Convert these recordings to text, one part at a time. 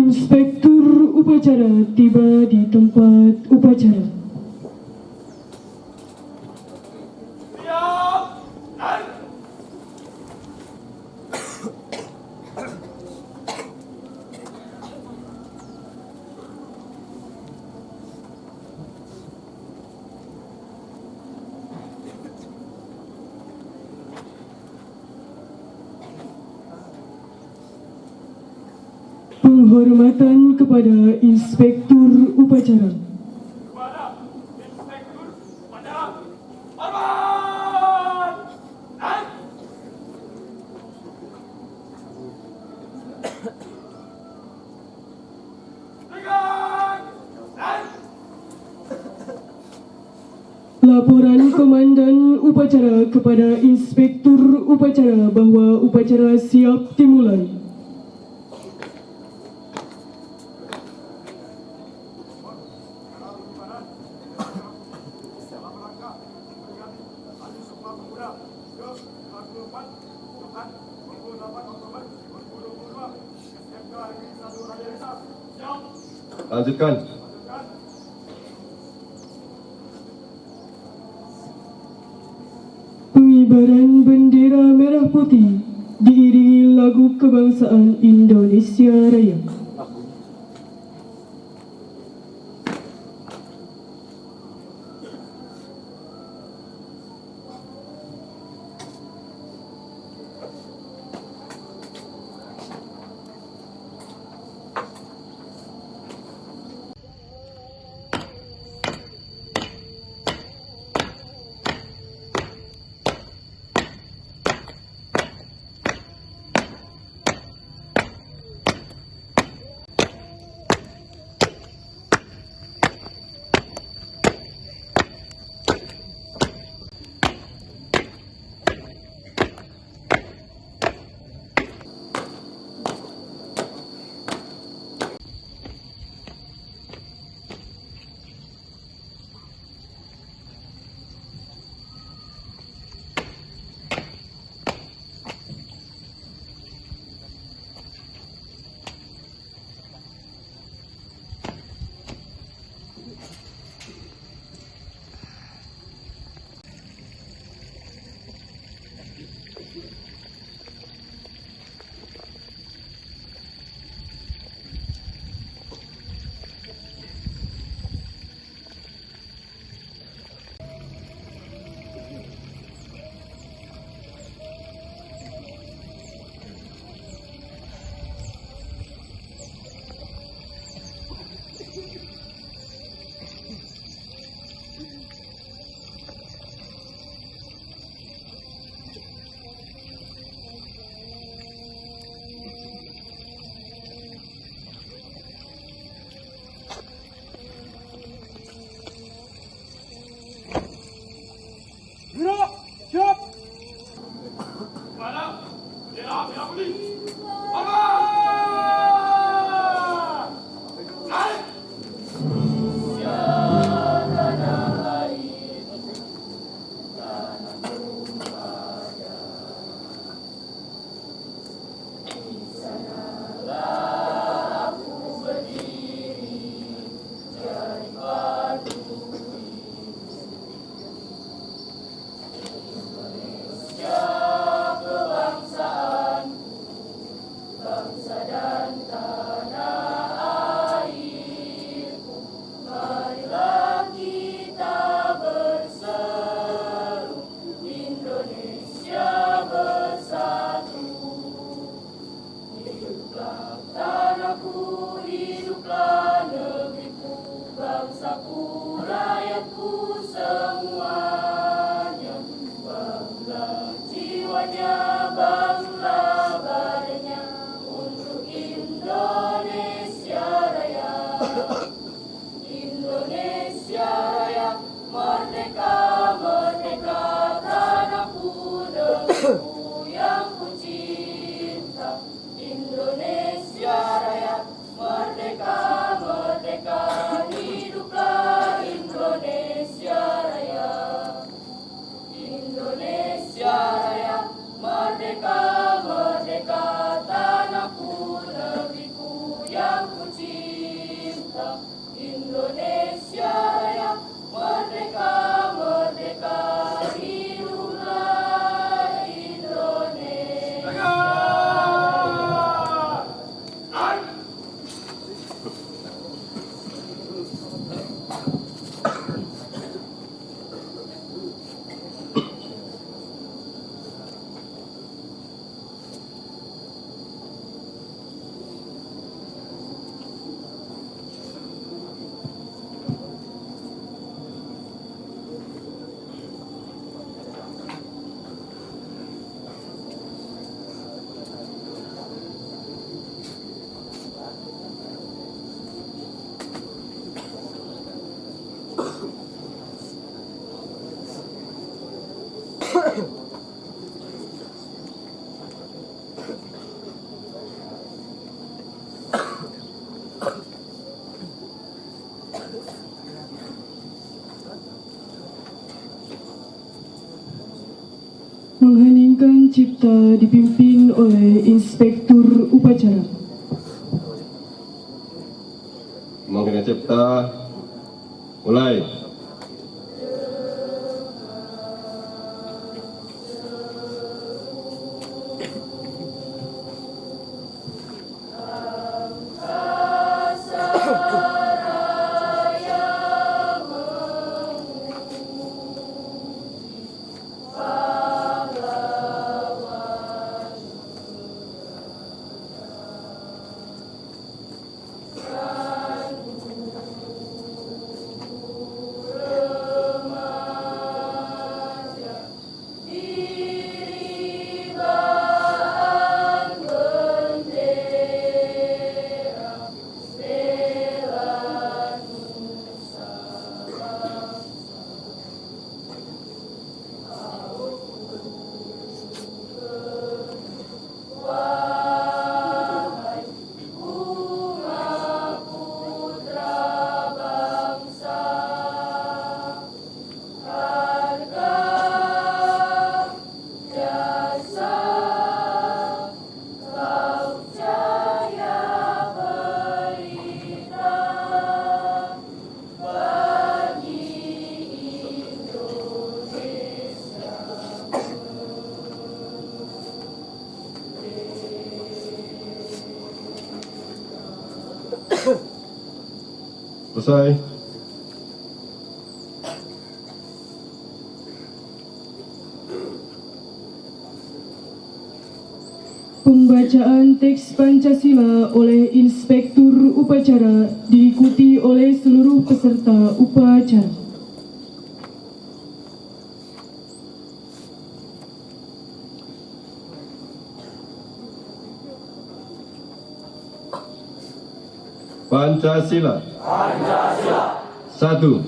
Inspektur upacara tiba di tempat upacara. Penghormatan kepada Inspektur upacara. Kepada Inspektur upacara, hormat dan tegak dan Laporan Komandan Upacara kepada Inspektur Upacara bahawa upacara siap dimulai. Lanjutkan. Pengibaran bendera merah putih diiringi lagu kebangsaan Indonesia Raya. gerak, siap. Kepada bendera merah putih, hormat dan kita dipimpin oleh Inspektur Upacara. Mengenai cipta, mulai. Selesai. Pembacaan teks Pancasila oleh Inspektur Upacara diikuti oleh seluruh peserta upacara. Pancasila. Satu.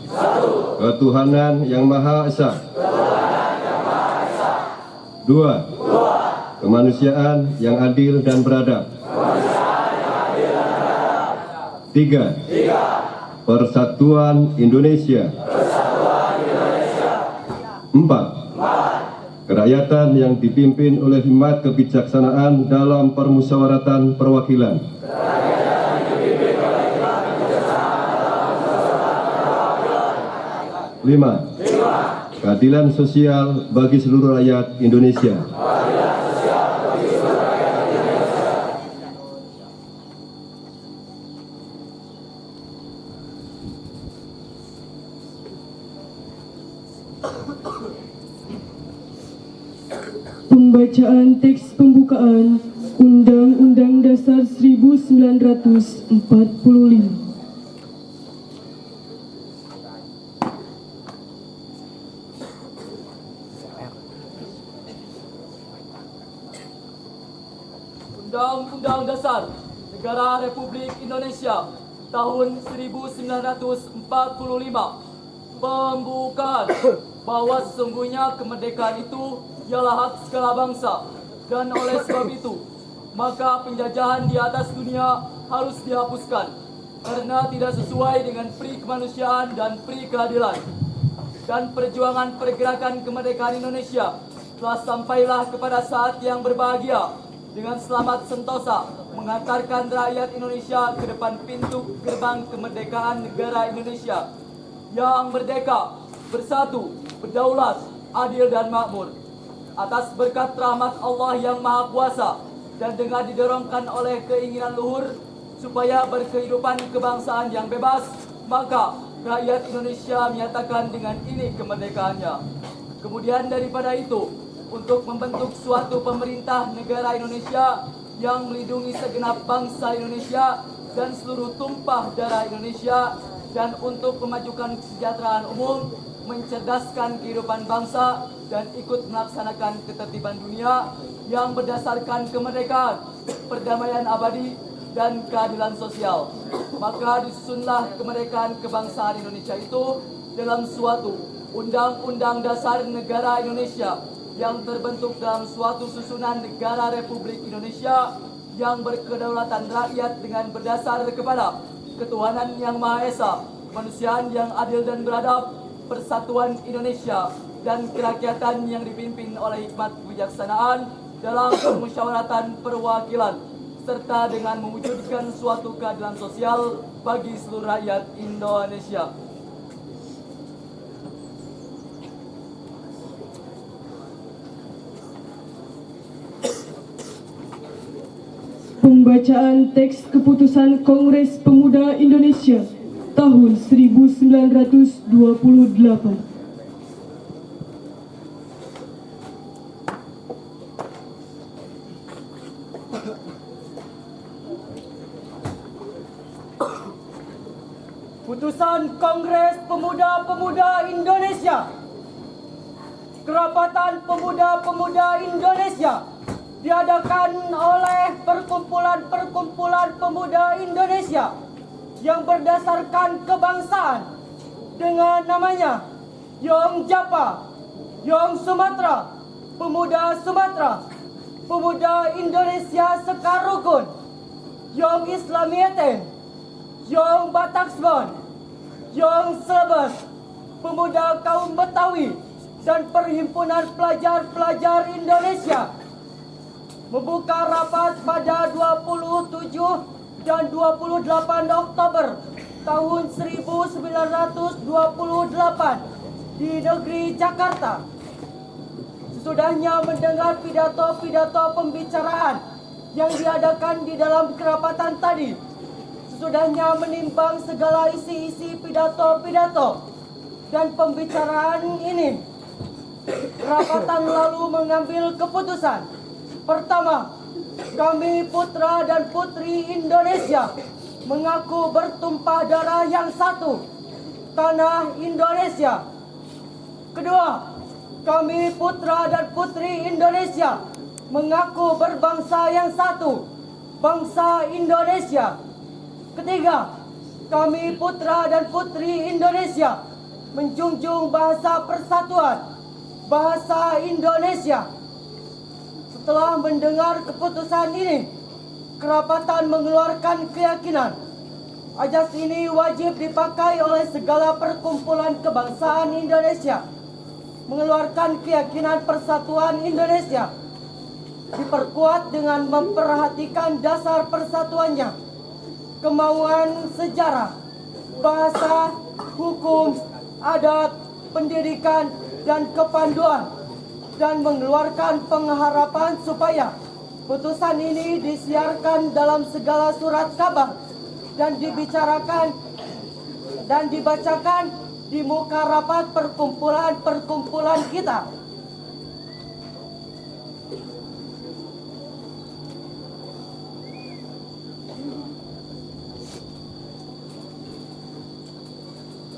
Ketuhanan yang Maha Esa. Dua. Kemanusiaan yang adil dan beradab. Tiga. Persatuan Indonesia. Empat. Kerakyatan yang dipimpin oleh hikmat kebijaksanaan dalam permusyawaratan perwakilan. 5. Keadilan sosial bagi seluruh rakyat Indonesia. Pembacaan teks pembukaan Undang-Undang Dasar 1945. Undang-Undang Dasar Negara Republik Indonesia tahun 1945 pembukaan bahwa sesungguhnya kemerdekaan itu ialah hak segala bangsa, dan oleh sebab itu maka penjajahan di atas dunia harus dihapuskan karena tidak sesuai dengan pri kemanusiaan dan pri keadilan. Dan perjuangan pergerakan kemerdekaan Indonesia telah sampailah kepada saat yang berbahagia dengan selamat sentosa mengantarkan rakyat Indonesia ke depan pintu gerbang kemerdekaan negara Indonesia yang merdeka, bersatu, berdaulat, adil dan makmur. Atas berkat rahmat Allah yang Maha Kuasa dan dengan didorongkan oleh keinginan luhur supaya berkehidupan kebangsaan yang bebas, maka rakyat Indonesia menyatakan dengan ini kemerdekaannya. Kemudian daripada itu, untuk membentuk suatu pemerintah negara Indonesia yang melindungi segenap bangsa Indonesia dan seluruh tumpah darah Indonesia, dan untuk memajukan kesejahteraan umum, mencerdaskan kehidupan bangsa, dan ikut melaksanakan ketertiban dunia yang berdasarkan kemerdekaan, perdamaian abadi, dan keadilan sosial. Maka disusunlah kemerdekaan kebangsaan Indonesia itu dalam suatu Undang-Undang Dasar Negara Indonesia yang terbentuk dalam suatu susunan negara Republik Indonesia yang berkedaulatan rakyat dengan berdasar kepada ketuhanan yang Maha Esa, kemanusiaan yang adil dan beradab, persatuan Indonesia, dan kerakyatan yang dipimpin oleh hikmat kebijaksanaan dalam permusyawaratan perwakilan serta dengan mewujudkan suatu keadilan sosial bagi seluruh rakyat Indonesia. Pembacaan teks keputusan Kongres Pemuda Indonesia tahun 1928. Putusan Kongres Pemuda-Pemuda Indonesia. Kerapatan Pemuda-Pemuda Indonesia diadakan oleh perkumpulan-perkumpulan pemuda Indonesia yang berdasarkan kebangsaan dengan namanya Yong Japa, Yong Sumatera, Pemuda Sumatera, Pemuda Indonesia Sekarukun, Yong Islamieten, Yong Bataksbon, Yong Slebes, Pemuda Kaum Betawi, dan Perhimpunan Pelajar-Pelajar Indonesia membuka rapat pada 27 dan 28 Oktober tahun 1928 di negeri Jakarta. Sesudahnya mendengar pidato-pidato pembicaraan yang diadakan di dalam kerapatan tadi, sesudahnya menimbang segala isi-isi pidato-pidato dan pembicaraan ini, kerapatan lalu mengambil keputusan. Pertama, kami putra dan putri Indonesia mengaku bertumpah darah yang satu, tanah Indonesia. Kedua, kami putra dan putri Indonesia mengaku berbangsa yang satu, bangsa Indonesia. Ketiga, kami putra dan putri Indonesia menjunjung bahasa persatuan, bahasa Indonesia. Setelah mendengar keputusan ini, kerapatan mengeluarkan keyakinan ajas ini wajib dipakai oleh segala perkumpulan kebangsaan Indonesia. Mengeluarkan keyakinan persatuan Indonesia diperkuat dengan memperhatikan dasar persatuannya, kemauan sejarah, bahasa, hukum, adat, pendidikan, dan kepanduan, dan mengeluarkan pengharapan supaya putusan ini disiarkan dalam segala surat kabar dan dibicarakan dan dibacakan di muka rapat perkumpulan-perkumpulan kita.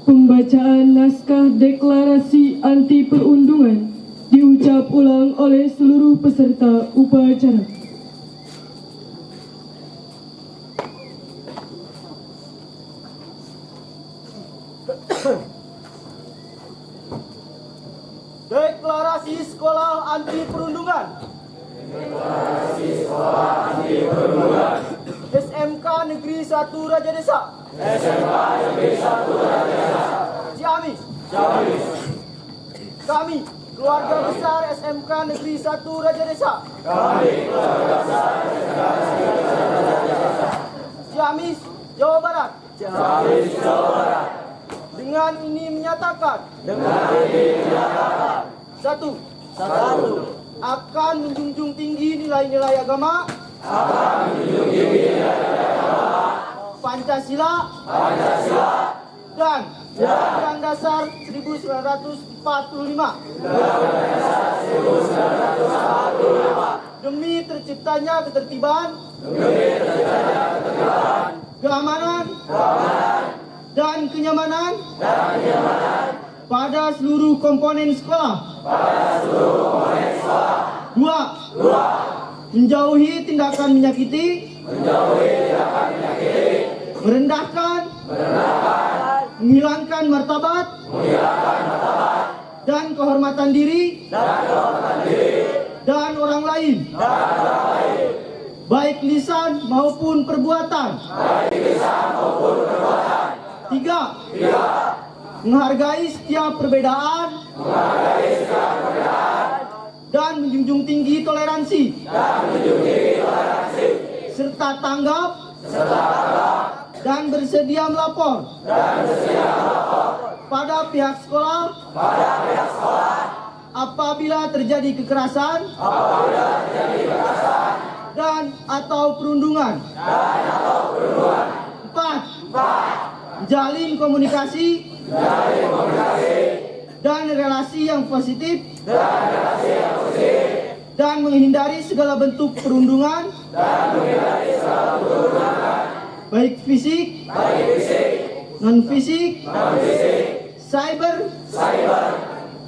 Pembacaan naskah deklarasi anti perundungan diucap ulang oleh seluruh peserta upacara. Deklarasi sekolah anti perundungan. Deklarasi sekolah anti perundungan. SMK Negeri 1 Raja Desa. SMK Negeri 1 Raja Desa. Ciamis. Ciamis. Kami, keluarga besar SMK Negeri 1 Raja Desa. Kami, keluarga besar SMK Negeri 1 Raja Desa. Ciamis, Jawa Barat. Ciamis, Jawa Barat. Dengan ini menyatakan. Satu. Akan menjunjung tinggi nilai-nilai agama. Pancasila. Dan Undang Dasar 1945. Demi terciptanya ketertiban. Keamanan. Dan kenyamanan. Pada seluruh komponen sekolah. Dua. Menjauhi tindakan menyakiti. Merendahkan. Menghilangkan martabat. Dan kehormatan diri. Dan orang lain. Baik lisan maupun perbuatan. Tiga. Menghargai setiap perbedaan. dan menjunjung tinggi toleransi, serta tanggap, dan bersedia melapor, pada pihak sekolah, apabila terjadi kekerasan, dan atau perundungan. 4. Jalin komunikasi dan relasi yang positif, dan menghindari segala bentuk perundungan, baik fisik, non fisik, cyber,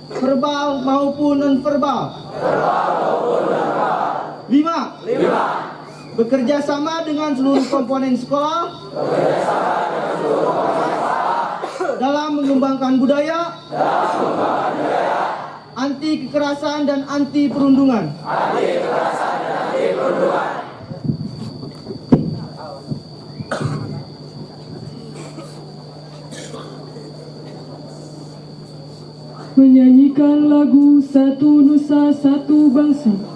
verbal maupun non verbal. 5. Bekerja sama dengan seluruh komponen sekolah dalam mengembangkan budaya anti kekerasan dan anti perundungan. Menyanyikan lagu Satu Nusa Satu Bangsa.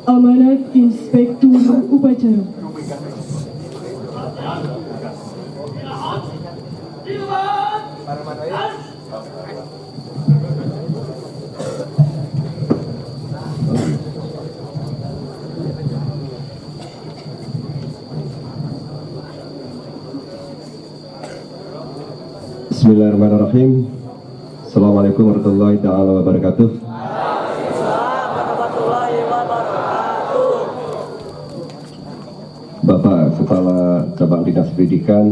Amanat Inspektur Upacara. Bismillahirrahmanirrahim. Assalamualaikum warahmatullahi taala wabarakatuh. Bapak Kepala Cabang Dinas Pendidikan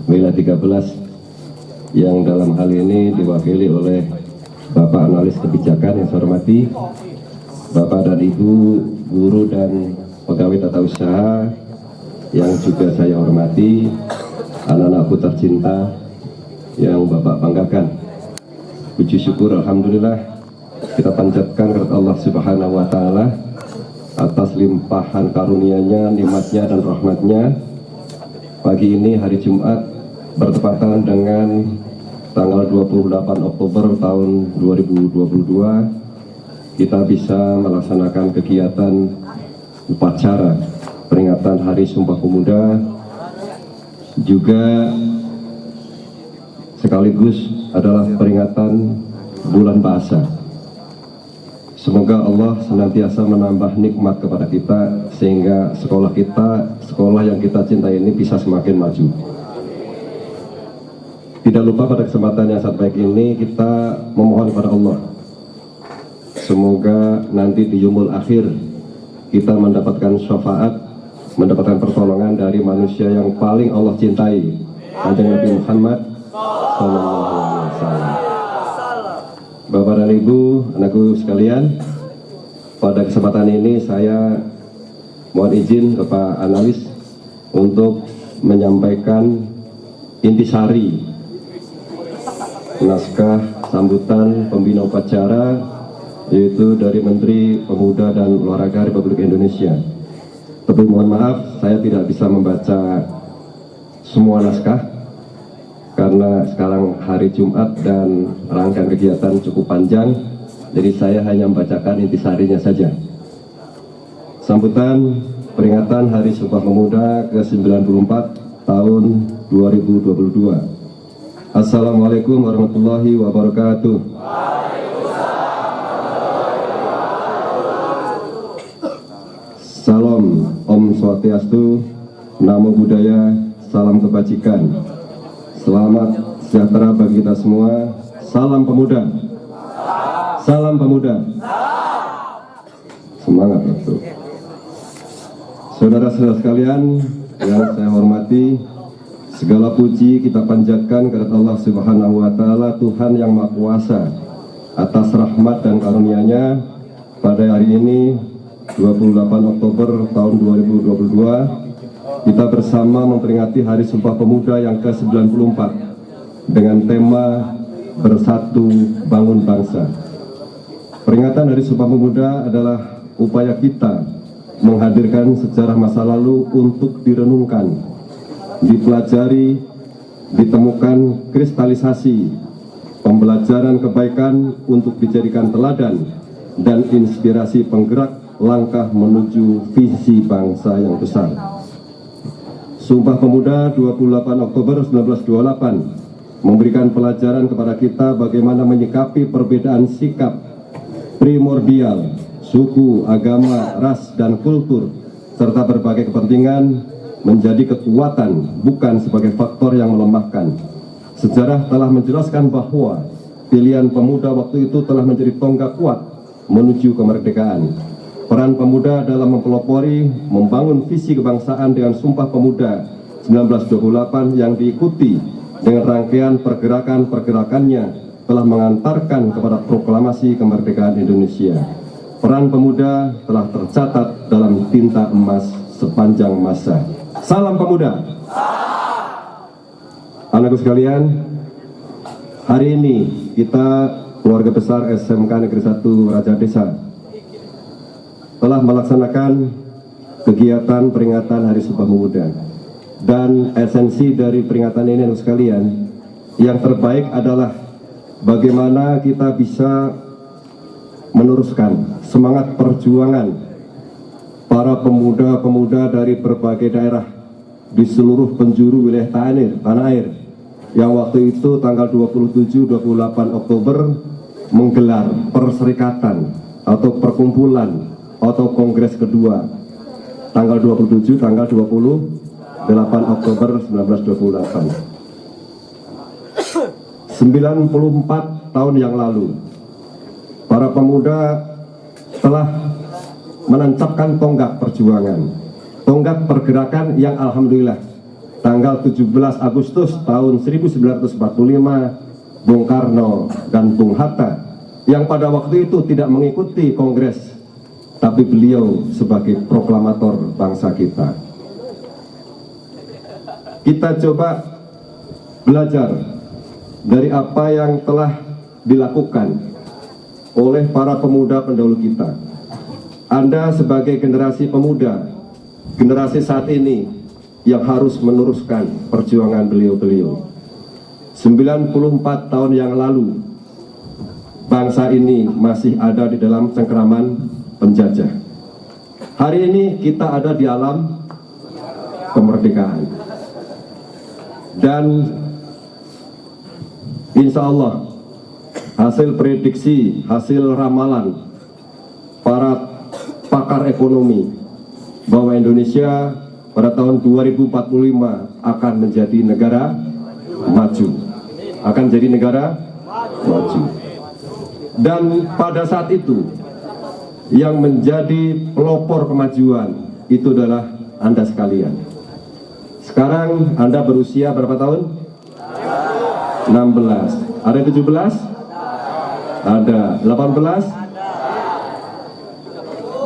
Wilayah 13 yang dalam hal ini diwakili oleh Bapak Analis Kebijakan yang saya hormati, Bapak dan Ibu guru dan pegawai tata usaha yang juga saya hormati, anak-anakku tercinta yang Bapak banggakan. Puji syukur alhamdulillah kita panjatkan kepada Allah Subhanahu wa taala atas limpahan karunia-Nya, nikmat-Nya dan rahmat-Nya. Pagi ini hari Jumat bertepatan dengan tanggal 28 Oktober tahun 2022, kita bisa melaksanakan kegiatan upacara peringatan Hari Sumpah Pemuda, juga sekaligus adalah peringatan bulan bahasa. Semoga Allah senantiasa menambah nikmat kepada kita sehingga sekolah kita, sekolah yang kita cintai ini bisa semakin maju. Tidak lupa pada kesempatan yang sangat baik ini kita memohon kepada Allah, semoga nanti di yaumul akhir kita mendapatkan syafaat, mendapatkan pertolongan dari manusia yang paling Allah cintai, Kanjeng Nabi Muhammad sallallahu alaihi wasallam. Bapak dan Ibu, anakku sekalian, pada kesempatan ini saya mohon izin ke Pak Analis untuk menyampaikan intisari naskah sambutan pembina upacara, yaitu dari Menteri Pemuda dan Olahraga Republik Indonesia. Tapi mohon maaf, saya tidak bisa membaca semua naskah karena sekarang hari Jumat dan rangkaian kegiatan cukup panjang, jadi saya hanya membacakan intisarinya saja. Sambutan peringatan Hari Sumpah Pemuda ke-94 tahun 2022. Assalamualaikum warahmatullahi wabarakatuh. Salam Om Swastiastu, Namo Buddhaya, salam kebajikan. Selamat sejahtera bagi kita semua. Salam pemuda. Salam pemuda. Semangat itu. Saudara-saudara sekalian yang saya hormati, segala puji kita panjatkan kepada Allah Subhanahu wa Ta'ala, Tuhan yang Maha Kuasa, atas rahmat dan karunia-Nya pada hari ini 28 Oktober tahun 2022 kita bersama memperingati Hari Sumpah Pemuda yang ke-94 dengan tema Bersatu Bangun Bangsa. Peringatan Hari Sumpah Pemuda adalah upaya kita menghadirkan sejarah masa lalu untuk direnungkan, dipelajari, ditemukan kristalisasi pembelajaran kebaikan untuk dijadikan teladan dan inspirasi penggerak langkah menuju visi bangsa yang besar. Sumpah Pemuda 28 Oktober 1928 memberikan pelajaran kepada kita bagaimana menyikapi perbedaan sikap primordial, suku, agama, ras, dan kultur, serta berbagai kepentingan menjadi kekuatan, bukan sebagai faktor yang melemahkan. Sejarah telah menjelaskan bahwa pilihan pemuda waktu itu telah menjadi tonggak kuat menuju kemerdekaan. Peran pemuda dalam mempelopori, membangun visi kebangsaan dengan Sumpah Pemuda 1928 yang diikuti dengan rangkaian pergerakan-pergerakannya telah mengantarkan kepada proklamasi kemerdekaan Indonesia. Peran pemuda telah tercatat dalam tinta emas sepanjang masa. Salam pemuda. Anakku sekalian, hari ini kita keluarga besar SMK Negeri 1 Raja Desa telah melaksanakan kegiatan peringatan Hari Sumpah Pemuda. Dan esensi dari peringatan ini anakku sekalian, yang terbaik adalah bagaimana kita bisa meneruskan semangat perjuangan para pemuda-pemuda dari berbagai daerah di seluruh penjuru wilayah tanah air yang waktu itu tanggal 27-28 Oktober menggelar perserikatan atau perkumpulan atau kongres kedua tanggal 27 tanggal 28 Oktober 1928. 94 tahun yang lalu para pemuda telah menancapkan tonggak perjuangan, tonggak pergerakan yang alhamdulillah tanggal 17 Agustus tahun 1945 Bung Karno dan Bung Hatta yang pada waktu itu tidak mengikuti kongres, tapi beliau sebagai proklamator bangsa kita. Kita coba belajar dari apa yang telah dilakukan oleh para pemuda pendahulu kita. Anda sebagai generasi pemuda, generasi saat ini yang harus meneruskan perjuangan beliau-beliau. 94 tahun yang lalu, bangsa ini masih ada di dalam cengkeraman penjajah. Hari ini kita ada di alam kemerdekaan. Dan insya Allah hasil prediksi, hasil ramalan para pakar ekonomi bahwa Indonesia pada tahun 2045 akan menjadi negara maju. Akan jadi negara maju. Dan pada saat itu yang menjadi pelopor kemajuan itu adalah Anda sekalian. Sekarang Anda berusia berapa tahun? 16. Ada 17? Ada 18?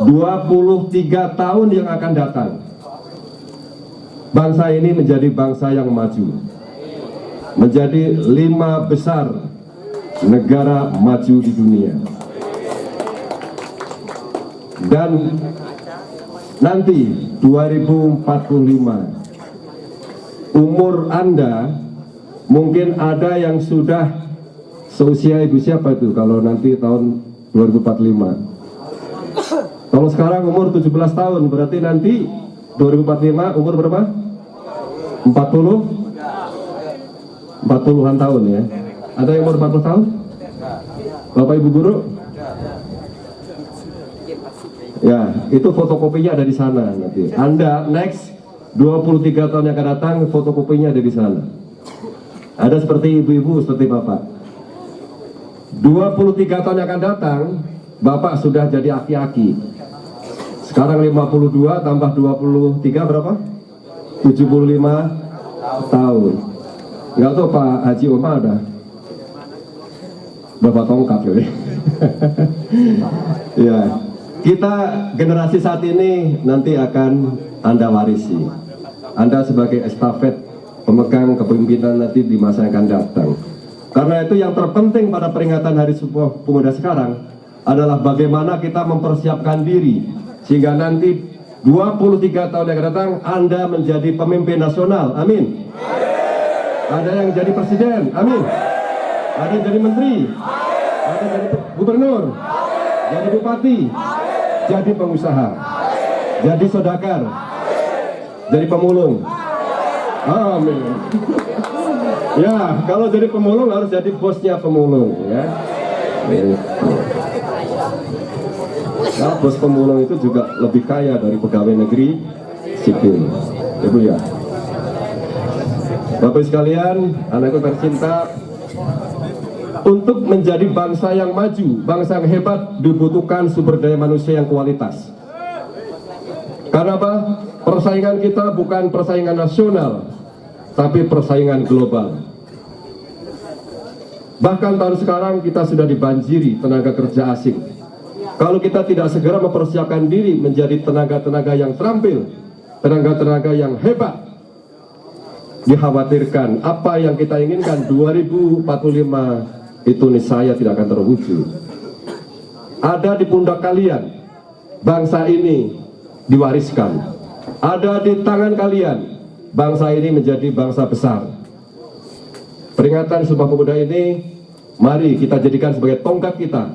23 tahun yang akan datang, bangsa ini menjadi bangsa yang maju, menjadi 5 besar negara maju di dunia. Dan nanti 2045 umur Anda mungkin ada yang sudah seusia ibu siapa itu kalau nanti tahun 2045. Kalau sekarang umur 17 tahun berarti nanti 2045 umur berapa? 40? 40-an tahun ya. Ada yang umur 40 tahun? Bapak Ibu guru? Ya, itu fotokopinya ada di sana nanti. Anda next 23 tahun yang akan datang, fotokopinya ada di sana. Ada seperti ibu-ibu, seperti Bapak. 23 tahun yang akan datang, Bapak sudah jadi aki-aki. Sekarang 52 tambah 23 berapa? 75 tahun. Nggak tahu Pak Haji Umar ada berapa tongkat loh ya. Ya, kita generasi saat ini nanti akan Anda warisi. Anda sebagai estafet pemegang kepemimpinan nanti di masa yang akan datang. Karena itu yang terpenting pada peringatan Hari Sumpah Pemuda sekarang adalah bagaimana kita mempersiapkan diri sehingga nanti 23 tahun yang akan datang Anda menjadi pemimpin nasional. Amin. Ada yang jadi presiden. Amin. Ada yang jadi menteri. Ada yang jadi gubernur. Jadi bupati. Jadi pengusaha. Jadi saudagar. Jadi pemulung. Amin. Ya, kalau jadi pemulung harus jadi bosnya pemulung ya. Nah, bos pemulung itu juga lebih kaya dari pegawai negeri sipil. Ibu ya. Bapak sekalian, anakku tercinta, untuk menjadi bangsa yang maju, bangsa yang hebat dibutuhkan sumber daya manusia yang kualitas. Karena apa? Persaingan kita bukan persaingan nasional, tapi persaingan global. Bahkan tahun sekarang kita sudah dibanjiri tenaga kerja asing. Kalau kita tidak segera mempersiapkan diri menjadi tenaga-tenaga yang terampil, tenaga-tenaga yang hebat, dikhawatirkan apa yang kita inginkan 2045 itu niscaya tidak akan terwujud. Ada di pundak kalian, bangsa ini diwariskan. Ada di tangan kalian, bangsa ini menjadi bangsa besar. Peringatan Sumpah Pemuda ini, mari kita jadikan sebagai tongkat kita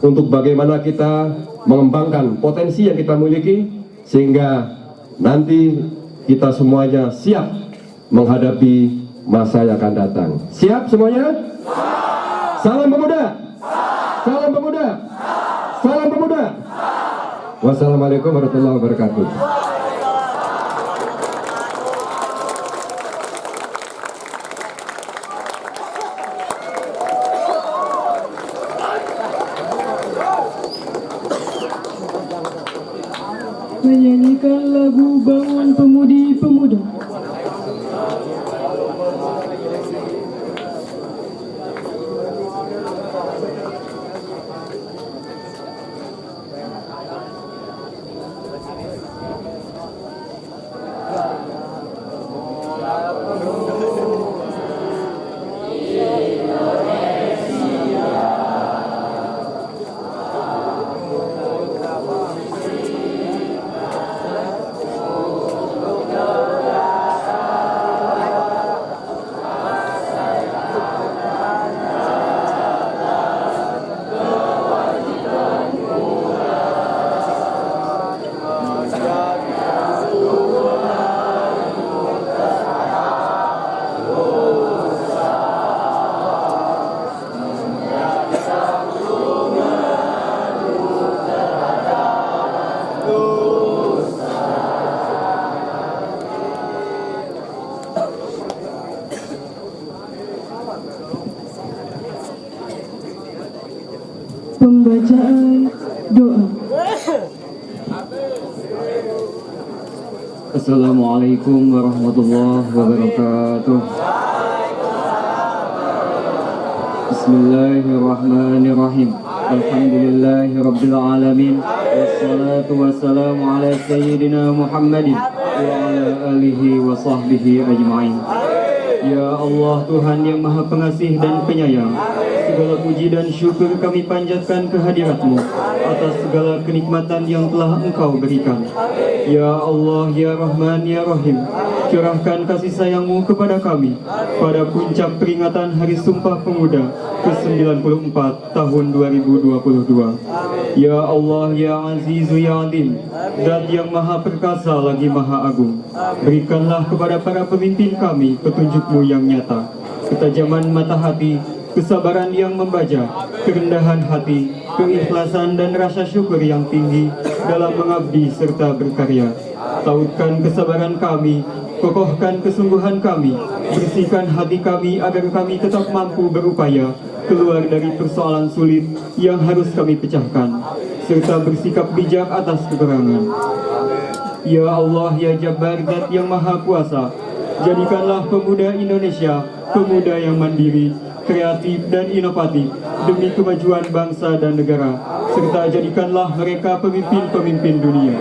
untuk bagaimana kita mengembangkan potensi yang kita miliki sehingga nanti kita semuanya siap menghadapi masa yang akan datang. Siap semuanya? Salam pemuda! Salam pemuda! Salam pemuda! Wassalamualaikum warahmatullahi wabarakatuh. Menyanyikan lagu Bangun Pemudi Pemuda. Pembacaan doa. Assalamualaikum warahmatullahi wabarakatuh. Bismillahirrahmanirrahim. Alhamdulillahi rabbil alamin. Wassalatu wassalamu ala sayyidina Muhammadin wa ala alihi wa sahbihi ajma'in. Ya Allah, Tuhan yang Maha Pengasih dan Penyayang, segala puji dan syukur kami panjatkan kehadirat-Mu atas segala kenikmatan yang telah Engkau berikan. Ya Allah, Ya Rahman, Ya Rahim, curahkan kasih sayang-Mu kepada kami pada puncak peringatan Hari Sumpah Pemuda ke-94 tahun 2022. Ya Allah, Ya Azizu, Ya Adim, Zat yang Maha Perkasa lagi Maha Agung, berikanlah kepada para pemimpin kami petunjuk-Mu yang nyata, ketajaman mata hati, kesabaran yang membaca, kerendahan hati, keikhlasan dan rasa syukur yang tinggi dalam mengabdi serta berkarya. Tautkan kesabaran kami, kokohkan kesungguhan kami, bersihkan hati kami agar kami tetap mampu berupaya keluar dari persoalan sulit yang harus kami pecahkan, serta bersikap bijak atas kekurangan. Ya Allah, ya Jabbar, Zat yang Maha Kuasa, jadikanlah pemuda Indonesia pemuda yang mandiri, kreatif dan inovatif demi kemajuan bangsa dan negara, serta jadikanlah mereka pemimpin-pemimpin dunia.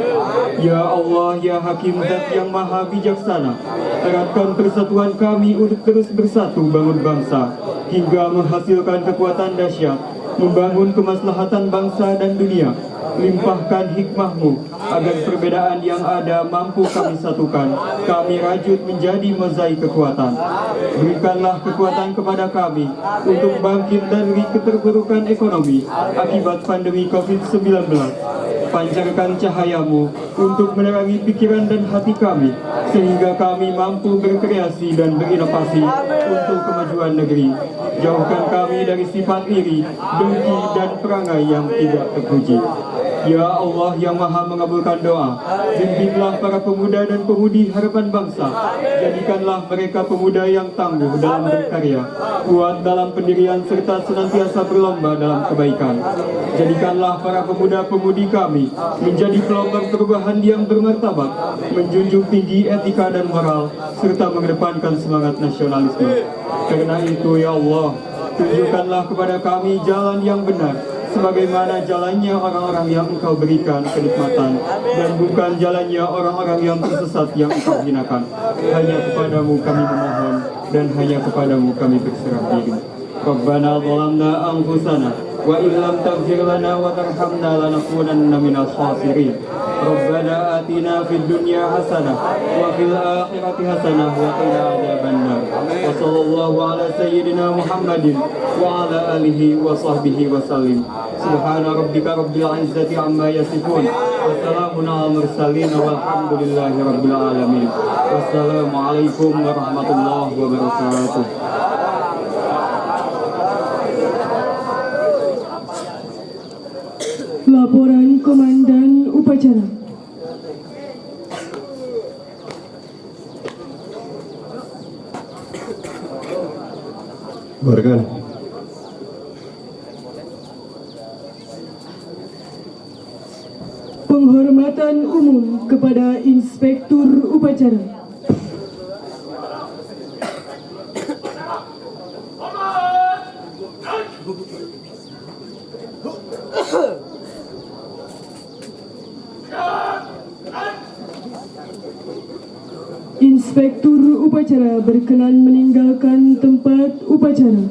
Ya Allah, ya Hakim, Zat yang Maha Bijaksana, eratkan persatuan kami untuk terus bersatu bangun bangsa hingga menghasilkan kekuatan dahsyat membangun kemaslahatan bangsa dan dunia. Limpahkan hikmah-Mu agar perbedaan yang ada mampu kami satukan, kami rajut menjadi mozaik kekuatan. Berikanlah kekuatan kepada kami untuk bangkit dari keterpurukan ekonomi akibat pandemi COVID-19. Pancarkan cahaya-Mu untuk menerangi pikiran dan hati kami, sehingga kami mampu berkreasi dan berinovasi untuk kemajuan negeri. Jauhkan kami dari sifat iri, dengki, dan perangai yang tidak terpuji. Ya Allah yang Maha mengabulkan doa, bimbinglah para pemuda dan pemudi harapan bangsa. Jadikanlah mereka pemuda yang tangguh dalam berkarya, kuat dalam pendirian serta senantiasa berlomba dalam kebaikan. Jadikanlah para pemuda-pemudi kami menjadi pelopor perubahan yang bermartabat, menjunjung tinggi etika dan moral, serta mengedepankan semangat nasionalisme. Karena itu ya Allah, tunjukkanlah kepada kami jalan yang benar, sebagaimana jalannya orang-orang yang Engkau berikan kenikmatan, dan bukan jalannya orang-orang yang tersesat yang Engkau hinakan. Hanya kepadamu kami memohon, dan hanya kepadamu kami berserah diri. Rabbana zalamna anfusana, wa illam taghfir lana wa tarhamna lanakunanna minal khasirin. Rabbana atina fid dunya hasanah wa fil akhirati hasanah wa qina adzabannar. Wa sallallahu ala sayyidina Muhammadin wa ala alihi wa sahbihi wa sallim. Subhana rabbika rabbil izzati amma yasifun, wa salamun ala mursalin walhamdulillahi rabbil alamin. Wassalamualaikum warahmatullahi wabarakatuh. Laporan Komandan Upacara. Berikan. Penghormatan umum kepada Inspektur Upacara. Inspektur Upacara berkenan meninggalkan tempat upacara.